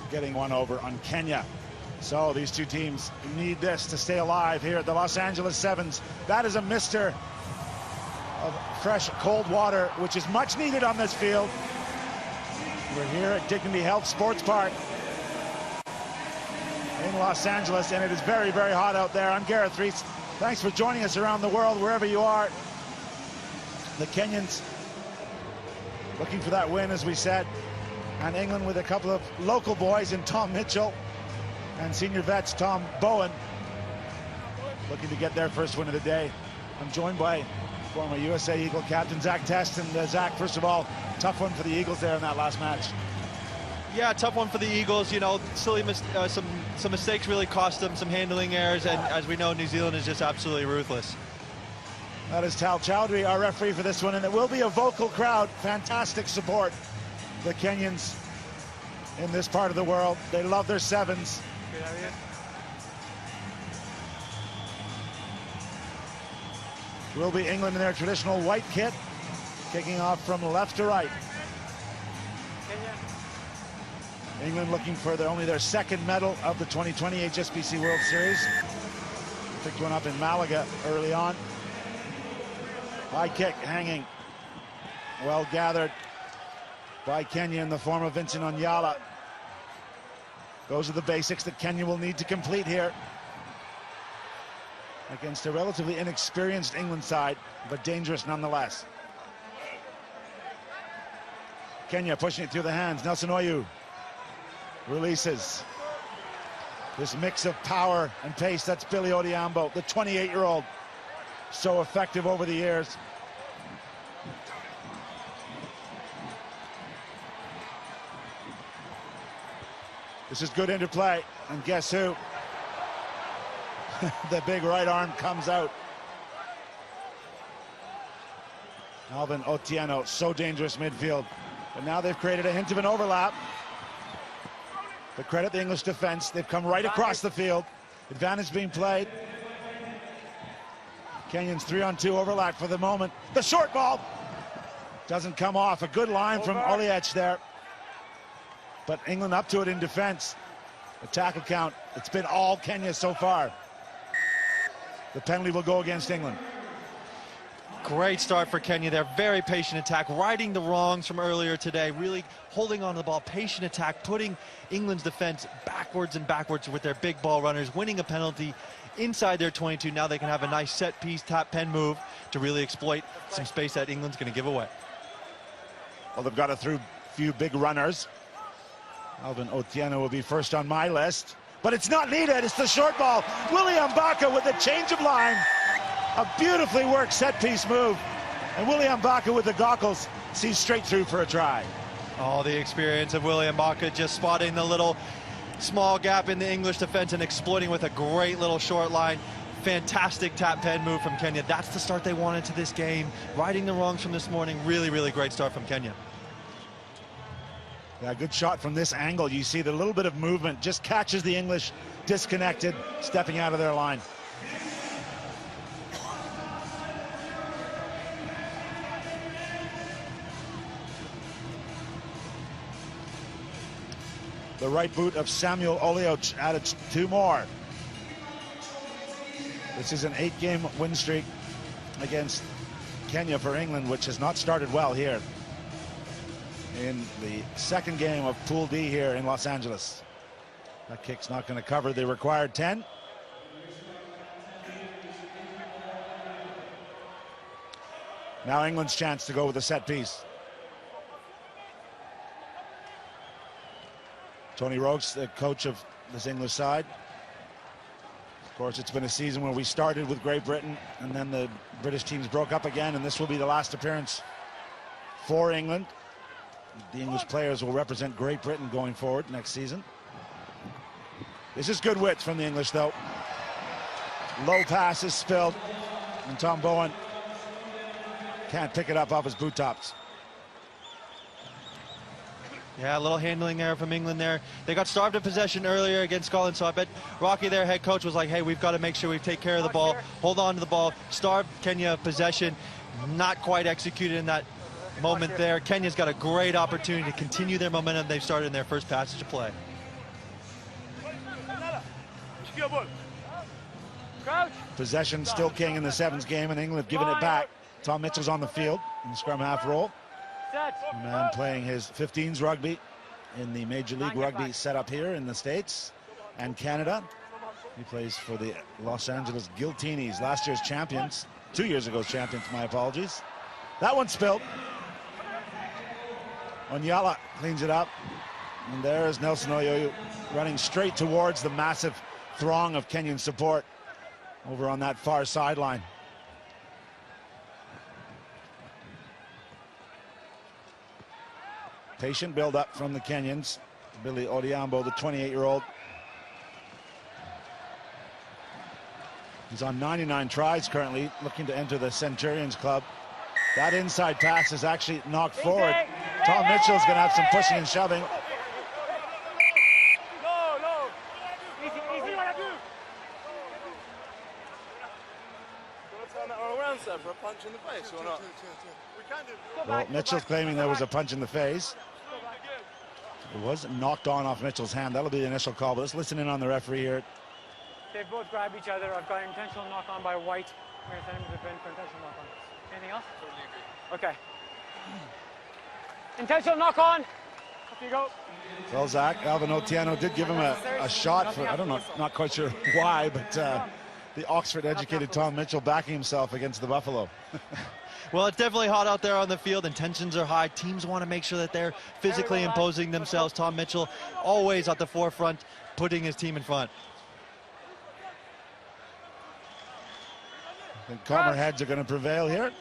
getting one over on Kenya. So these two teams need this to stay alive here at the Los Angeles Sevens. That is a mister of fresh, cold water, which is much needed on this field. We're here at Dignity Health Sports Park in Los Angeles, and it is very, very hot out there. I'm Gareth Reese. Thanks for joining us around the world, wherever you are. The Kenyans looking for that win, as we said, and England with a couple of local boys in Tom Mitchell and senior vets Tom Bowen looking to get their first win of the day. I'm joined by former USA Eagle captain Zach Test. And Zach, first of all, tough one for the Eagles there in that last match. Yeah, tough one for the Eagles. You know, some mistakes really cost them, some handling errors, and as we know, New Zealand is just absolutely ruthless. That is Tal Chowdhury, our referee for this one, and it will be a vocal crowd. Fantastic support. The Kenyans in this part of the world, they love their sevens. Will be England in their traditional white kit, kicking off from left to right. England looking for only their second medal of the 2020 HSBC World Series. Picked one up in Malaga early on. High kick hanging, well gathered by Kenya in the form of Vincent Onyala. Those are the basics that Kenya will need to complete here against a relatively inexperienced England side, but dangerous nonetheless. Kenya pushing it through the hands. Nelson Oyu releases. This mix of power and pace, that's Billy Odhiambo, the 28-year-old. So effective over the years. This is good interplay, and guess who? The big right arm comes out. Alvin Otieno, so dangerous midfield. But now they've created a hint of an overlap. But credit the English defense. They've come right across the field. Advantage being played. Kenyans 3-on-2 overlap for the moment. The short ball doesn't come off. A good line from Oliech there. But England up to it in defense. The tackle count, it's been all Kenya so far. The penalty will go against England. Great start for Kenya there. Very patient attack, righting the wrongs from earlier today, really holding on to the ball, patient attack, putting England's defense backwards and backwards with their big ball runners, winning a penalty inside their 22. Now they can have a nice set piece tap pen move to really exploit some space that England's going to give away. Well, they've got a few big runners. Alvin Otieno will be first on my list, but it's not needed. It's the short ball. William Mbaka with a change of line. A beautifully worked set piece move. And William Mbaka with the goggles sees straight through for a try. Oh, the experience of William Mbaka just spotting the little small gap in the English defense and exploiting with a great little short line. Fantastic tap pen move from Kenya. That's the start they wanted to this game. Righting the wrongs from this morning. Really, really great start from Kenya. Yeah, good shot from this angle. You see the little bit of movement just catches the English disconnected, stepping out of their line. The right boot of Samuel Oliech added 2 more. This is an 8-game win streak against Kenya for England, which has not started well here in the second game of Pool D here in Los Angeles. That kick's not going to cover the required 10. Now England's chance to go with a set piece. Tony Rokes, the coach of this English side. Of course, it's been a season where we started with Great Britain and then the British teams broke up again, and this will be the last appearance for England. The English players will represent Great Britain going forward next season. This is good width from the English, though. Low pass is spilled, and Tom Bowen can't pick it up off his boot tops. Yeah, a little handling error from England there. They got starved of possession earlier against Scotland, so I bet Rocky, their head coach, was like, hey, we've got to make sure we take care of the ball, hold on to the ball, starve Kenya possession. Not quite executed in that moment there. Kenya's got a great opportunity to continue their momentum they've started in their first passage of play. Possession still king in the sevens game, and England giving it back. Tom Mitchell's on the field in the scrum half roll. A man playing his 15s rugby in the Major League Rugby setup here in the States and Canada. He plays for the Los Angeles Guiltinis, last year's champions, 2 years ago's champions, my apologies. That one spilled. Onyala cleans it up. And there is Nelson Oyoyo running straight towards the massive throng of Kenyan support over on that far sideline. Patient build-up from the Kenyans. Billy Odhiambo, the 28-year-old. He's on 99 tries currently, looking to enter the Centurions club. That inside pass is actually knocked forward. Tom Mitchell's going to have some pushing and shoving. For a punch in the face or not? Well, Mitchell's claiming there was a punch in the face. It was knocked on off Mitchell's hand. That'll be the initial call, but let's listen in on the referee here. They both grab each other. I've got an intentional knock on by White. I'm going to send him to the bin for intentional knock on. Anything else? Totally agree. Okay. Intentional knock on. Off you go. Well, Zach, Alvin Otieno did give him a shot for, I don't know, not quite sure why, but the Oxford-educated Tom Mitchell backing himself against the Buffalo. Well, it's definitely hot out there on the field, and tensions are high. Teams want to make sure that they're physically imposing themselves. Tom Mitchell always at the forefront, putting his team in front. I think calmer heads are going to prevail here.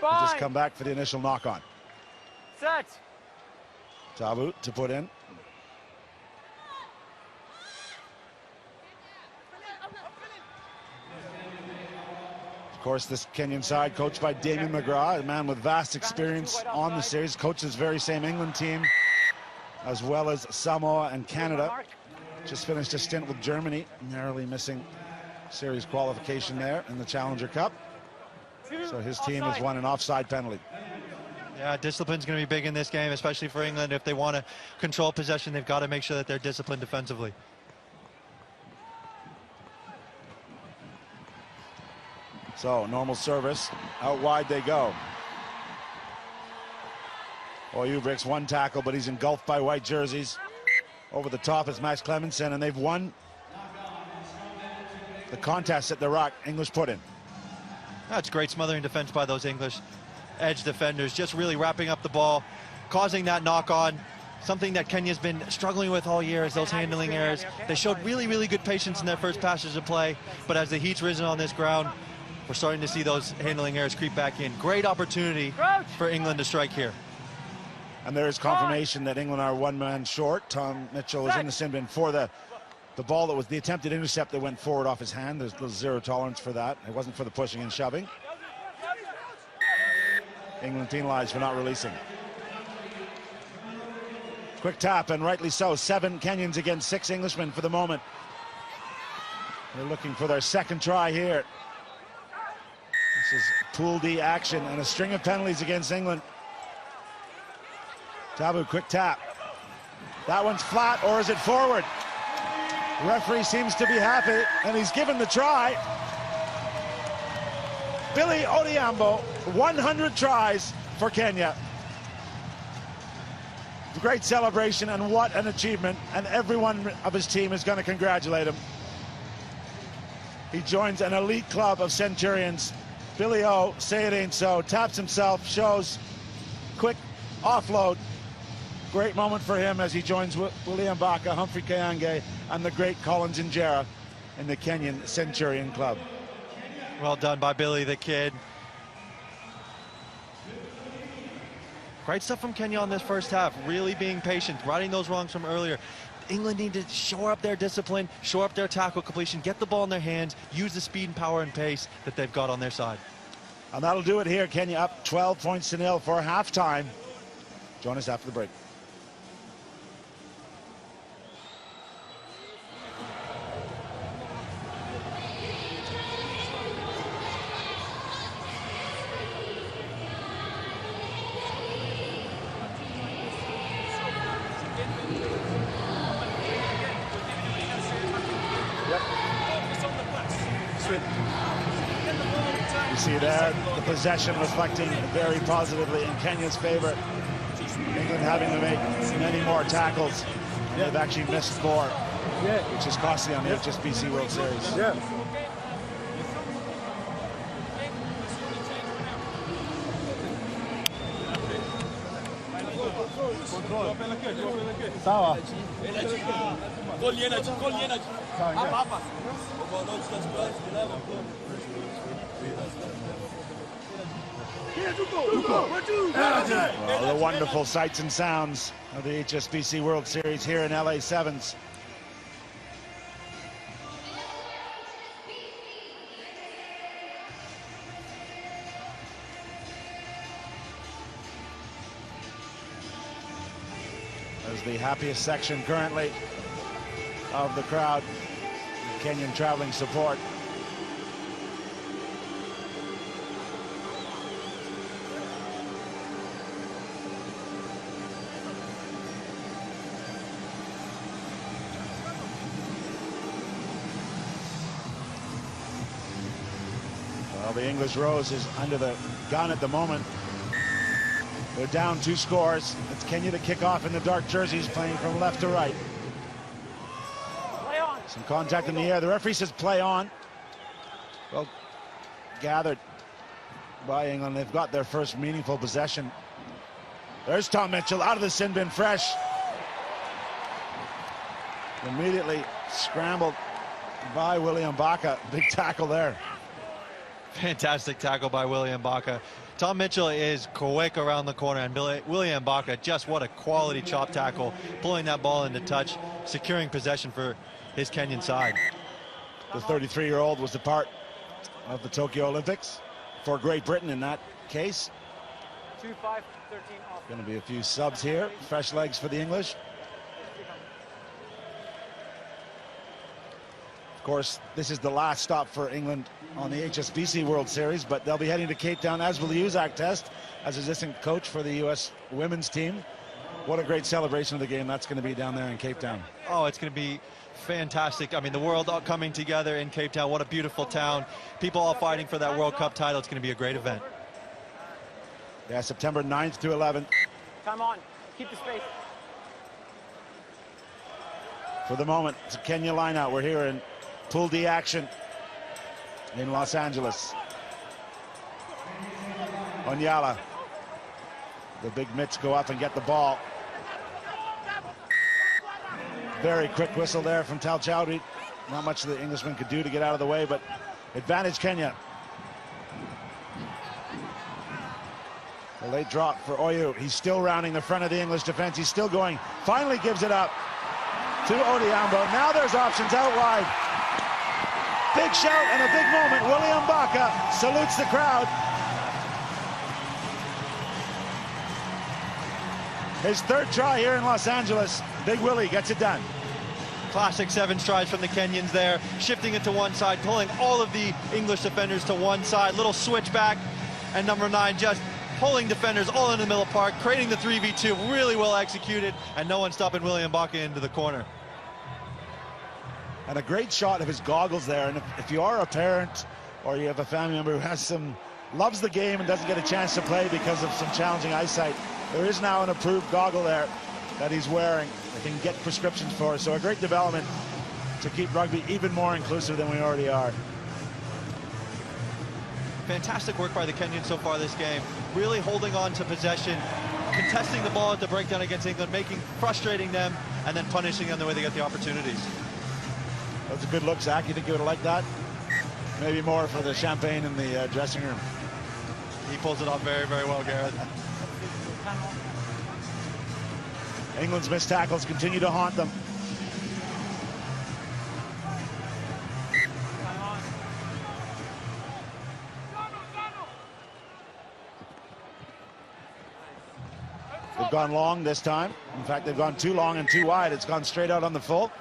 We'll just come back for the initial knock-on. Set. Tabu to put in. Of course, this Kenyan side coached by Damien McGrath, a man with vast experience on the series, coached this very same England team, as well as Samoa and Canada. Just finished a stint with Germany, narrowly missing series qualification there in the Challenger Cup. So his team has won an offside penalty. Yeah, discipline's going to be big in this game, especially for England. If they want to control possession, they've got to make sure that they're disciplined defensively. So, normal service. Out wide they go. Oyu breaks one tackle, but he's engulfed by white jerseys. Over the top is Max Clemenson, and they've won the contest at the ruck. English put in. That's great smothering defense by those English edge defenders, just really wrapping up the ball, causing that knock-on. Something that Kenya's been struggling with all year is those handling errors. They showed really, really good patience in their first passes of play, but as the heat's risen on this ground, we're starting to see those handling errors creep back in. Great opportunity for England to strike here. And there is confirmation that England are one man short. Tom Mitchell was in the sin bin for the ball that was the attempted intercept that went forward off his hand. There's zero tolerance for that. It wasn't for the pushing and shoving. England penalized for not releasing. Quick tap, and rightly so. 7 Kenyans against 6 Englishmen for the moment. They're looking for their second try here. This is Pool D action and a string of penalties against England. Tabu, quick tap. That one's flat, or is it forward? The referee seems to be happy, and he's given the try. Billy Odhiambo, 100 tries for Kenya. Great celebration, and what an achievement, and everyone of his team is going to congratulate him. He joins an elite club of Centurions. Billy O, say it ain't so, taps himself, shows quick offload. Great moment for him as he joins William Baka, Humphrey Kayange, and the great Collins Injera in the Kenyan Centurion Club. Well done by Billy the Kid. Great stuff from Kenya on this first half, really being patient, righting those wrongs from earlier. England need to shore up their discipline, shore up their tackle completion, get the ball in their hands, use the speed and power and pace that they've got on their side. And that'll do it here. Kenya up 12 points to 0 for halftime. Join us after the break. You see there, the possession reflecting very positively in Kenya's favor. England having to make many more tackles. And they've actually missed 4, which is costly on the HSBC World Series. Sawa. Well, the wonderful sights and sounds of the HSBC World Series here in LA Sevens. As the happiest section currently of the crowd, the Kenyan traveling support. Well, the English Rose is under the gun at the moment. They're down 2 scores. It's Kenya to kick off in the dark jerseys, playing from left to right. Some contact in the air. The referee says play on. Well gathered by England. They've got their first meaningful possession. There's Tom Mitchell out of the sin bin fresh. Immediately scrambled by William Baka. Big tackle there. Fantastic tackle by William Baka. Tom Mitchell is quick around the corner, and William Baka, just what a quality chop tackle, pulling that ball into touch, securing possession for his Kenyan side. The 33-year-old was a part of the Tokyo Olympics for Great Britain in that case. 2-5, 13 off. Going to be a few subs here. Fresh legs for the English. Of course, this is the last stop for England on the HSBC World Series, but they'll be heading to Cape Town, as will the Uzak Test, as assistant coach for the U.S. women's team. What a great celebration of the game that's going to be down there in Cape Town. Oh, it's going to be fantastic. I mean, the world all coming together in Cape Town. What a beautiful town. People all fighting for that World Cup title. It's going to be a great event. Yeah, September 9th to 11th. Time on. Keep the space. For the moment, it's a Kenya lineout. We're here in Pool D action in Los Angeles. Onyala. The big mitts go up and get the ball. Very quick whistle there from Tal Chowdhury. Not much the Englishman could do to get out of the way, but advantage Kenya. A late drop for Oyu. He's still rounding the front of the English defense. He's still going. Finally gives it up to Odhiambo. Now there's options out wide. Big shout and a big moment. William Baka salutes the crowd. His 3rd try here in Los Angeles. Big Willie gets it done. Classic 7 strides from the Kenyans there, shifting it to one side, pulling all of the English defenders to one side. Little switch back, and number 9 just pulling defenders all in the middle park, creating the 3v2, really well executed, and no one stopping William Baka into the corner. And a great shot of his goggles there. And if you are a parent or you have a family member who loves the game and doesn't get a chance to play because of some challenging eyesight, there is now an approved goggle there that he's wearing. They can get prescriptions for. So a great development to keep rugby even more inclusive than we already are. Fantastic work by the Kenyans so far this game, really holding on to possession, contesting the ball at the breakdown against England, frustrating them, and then punishing them the way they get the opportunities. That's a good look, Zach. You think you would have liked that? Maybe more for the champagne in the dressing room. He pulls it off very, very well, Gareth. England's missed tackles continue to haunt them. They've gone long this time. In fact, they've gone too long and too wide. It's gone straight out on the full.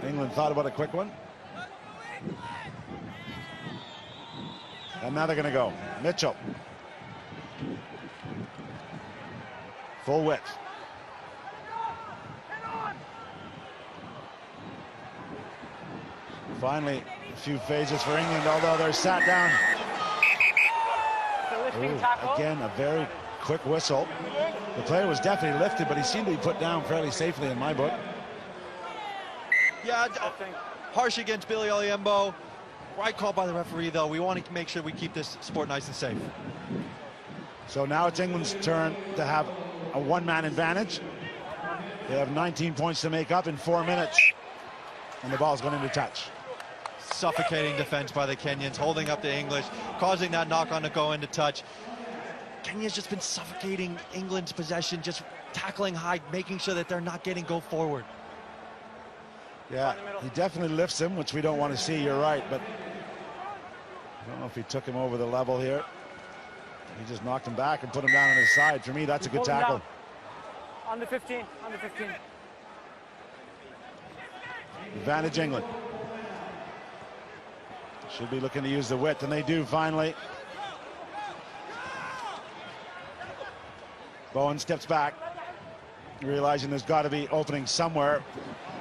England thought about a quick one. And now they're going to go. Mitchell. Full width. Finally A few phases for England, although they're sat down. The lifting Ooh, tackle. again, a very quick whistle. The player was definitely lifted, but he seemed to be put down fairly safely in my book. Yeah, harsh against Billy Oliembo. Right call by the referee, though. We want to make sure we keep this sport nice and safe. So now it's England's turn to have a one-man advantage. They have 19 points to make up in 4 minutes. And the ball's going into touch. Suffocating defense by the Kenyans, holding up the English, causing that knock-on to go into touch. Kenya's just been suffocating England's possession, just tackling high, making sure that they're not getting go forward. Yeah, he definitely lifts him, which we don't want to see, you're right, but I don't know if he took him over the level here. He just knocked him back and put him down on his side. For me, that's a good tackle. On the 15, on the 15. Advantage England. Should be looking to use the width, and they do finally. Bowen steps back, realizing there's got to be opening somewhere,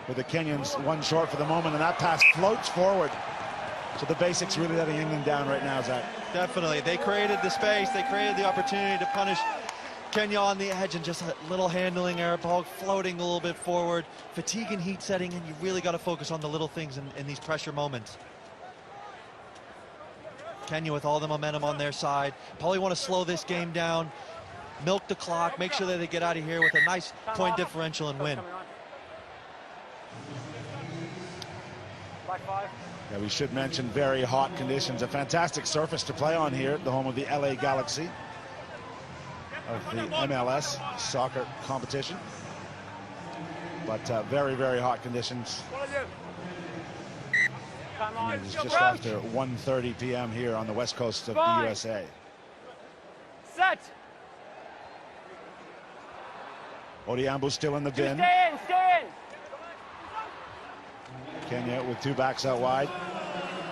with the Kenyans one short for the moment, and that pass floats forward. So the basics really letting England down right now, Zach. Definitely. They created the space, they created the opportunity to punish Kenya on the edge, and just a little handling error, ball floating a little bit forward. Fatigue and heat setting, and you really got to focus on the little things in these pressure moments. Kenya with all the momentum on their side. Probably want to slow this game down, milk the clock, make sure that they get out of here with a nice point differential and win. Yeah, we should mention very hot conditions. A fantastic surface to play on here, the home of the LA Galaxy, of the MLS soccer competition. But very, very hot conditions. And it is just after 1:30 p.m. here on the west coast of the USA. Set. Odiambo still in the bin. Stay in, stay in. Kenya with two backs out wide.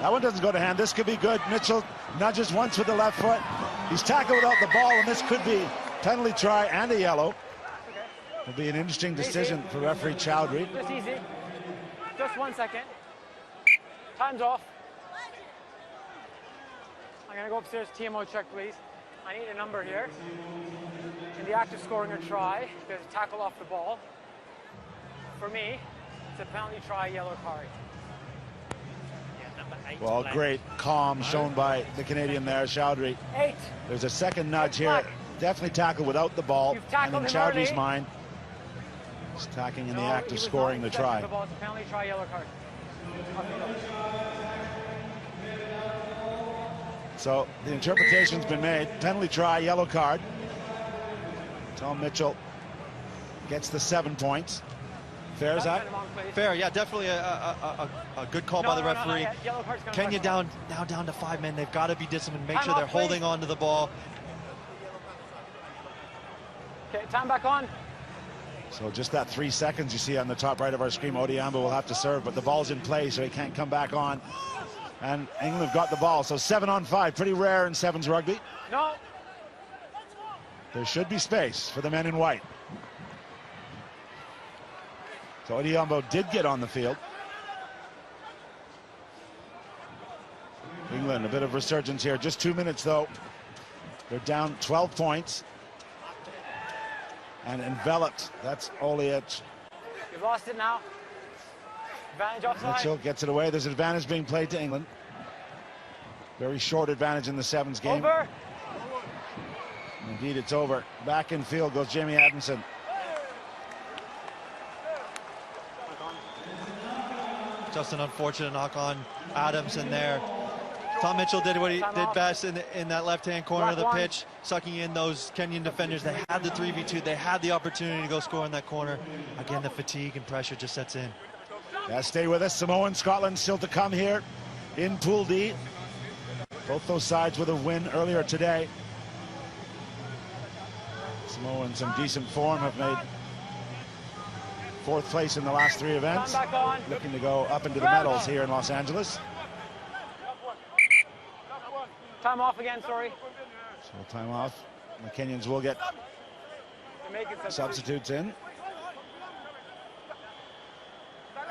That one doesn't go to hand. This could be good. Mitchell nudges once with the left foot. He's tackled without the ball, and this could be penalty try and a yellow. It'll be an interesting decision for referee Chowdhury. Just easy. Just 1 second. Time's off. I'm gonna go upstairs. TMO check, please. I need a number here. In the act of scoring a try, there's a tackle off the ball. For me, it's a penalty try, yellow card. Well, great calm shown by the Canadian there, Chowdhury. 8. There's a second nudge here. Definitely tackled without the ball. And in Chowdhury's mind, he's tacking in the act of scoring the try. It's a penalty try, yellow card. So the interpretation's been made. Penalty try, yellow card. Tom Mitchell gets the 7 points. Fair, Zach? Fair, yeah, definitely a good call by the referee. Kenya now down to 5 men. They've got to be disciplined, make sure they're holding on to the ball. Okay, time back on. So just that 3 seconds you see on the top right of our screen, Odiambo will have to serve, but the ball's in play, so he can't come back on. And England have got the ball, so 7 on 5, pretty rare in sevens rugby. No. There should be space for the men in white. So Odiambo did get on the field. England, a bit of resurgence here. Just 2 minutes, though. They're down 12 points. And enveloped. That's Oliech. You've lost it now. Advantage offside. Mitchell gets it away. There's an advantage being played to England. Very short advantage in the sevens game. Over. Indeed, it's over. Back in field goes Jamie Adamson. Just an unfortunate knock on Adamson there. Tom Mitchell did what he did best in that left-hand corner of the pitch, sucking in those Kenyan defenders. They had the 3v2. They had the opportunity to go score in that corner. Again, the fatigue and pressure just sets in. Yeah, stay with us. Samoa and Scotland still to come here in Pool D. Both those sides with a win earlier today. Samoa in some decent form, have made 4th place in the last 3 events. Looking to go up into the medals here in Los Angeles. Time off again, sorry. So time off. The Kenyans will get substitutes in.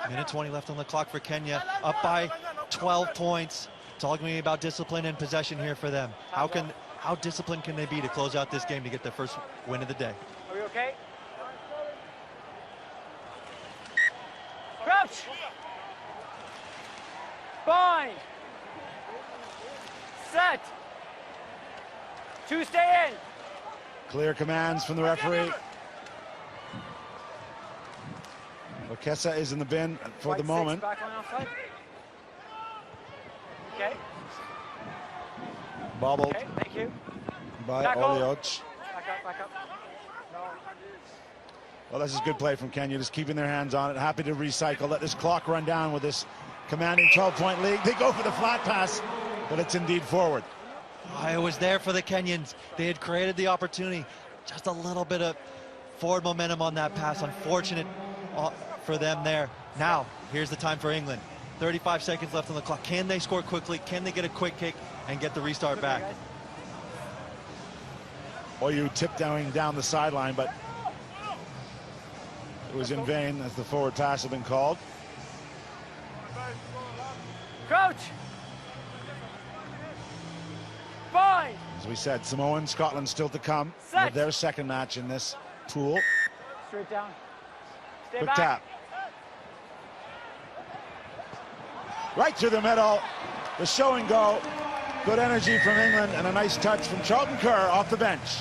Minute 20 left on the clock for Kenya, up by 12 points. It's all going to be about discipline and possession here for them. How disciplined can they be to close out this game to get their first win of the day? Are we okay? Crouch! Bind! Set! 2, stay in! Clear commands from the referee. Okesa is in the bin for White the 6, moment. back line offside. Okay, Bobbled okay, thank you. by Back up. Olioch. Back up. No. Well, this is good play from Kenya, just keeping their hands on it. Happy to recycle, let this clock run down with this commanding 12-point lead. They go for the flat pass, but it's indeed forward. I was there for the Kenyans. They had created the opportunity. Just a little bit of forward momentum on that pass. Unfortunate for them there. Now, here's the time for England. 35 seconds left on the clock. Can they score quickly? Can they get a quick kick and get the restart back? Oyu tiptoeing down the sideline, but it was in vain as the forward pass had been called. Crouch! Bind! As we said, Samoa and Scotland still to come Set. with their second match in this pool. Straight down. Stay Quick back. tap. Right through the middle. The show and go. Good energy from England and a nice touch from Charlton Kerr off the bench.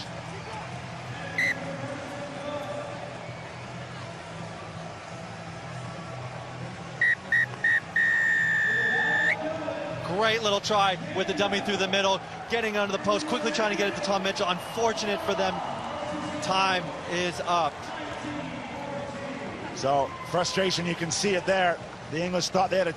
Great little try with the dummy through the middle, getting under the post, quickly trying to get it to Tom Mitchell. Unfortunate for them, time is up. So frustration, you can see it there. The English thought they had a